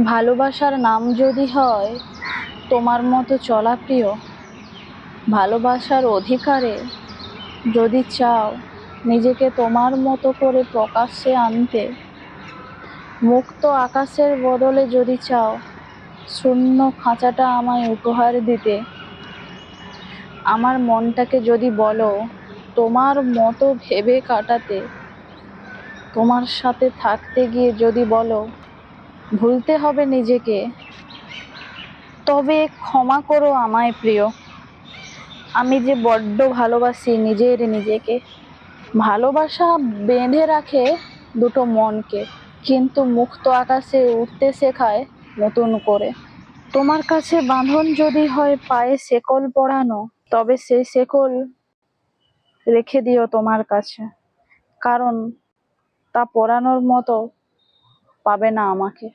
ভালোবাসার নাম যদি হয় তোমার মতো চলা প্রিয়, ভালোবাসার অধিকারে যদি চাও নিজেকে তোমার মতো করে প্রকাশ্যে আনতে, মুক্ত আকাশের বদলে যদি চাও শূন্য খাঁচাটা আমায় উপহার দিতে, আমার মনটাকে যদি বলো তোমার মতো ভেবে কাটাতে, তোমার সাথে থাকতে গিয়ে যদি বলো ভুলতে হবে নিজেকে, তবে ক্ষমা করো আমায় প্রিয়। আমি যে বড্ড ভালোবাসি নিজেকে। ভালোবাসা বেঁধে রাখে দুটো মনকে, কিন্তু মুক্ত আকাশে উঠতে শেখায় নতুন করে। তোমার কাছে বাঁধন যদি হয় পায়ে শেকল পরানো, তবে সেই শেকল রেখে দিও তোমার কাছে, কারণ তা পরানোর মতো পাবে না আমাকে।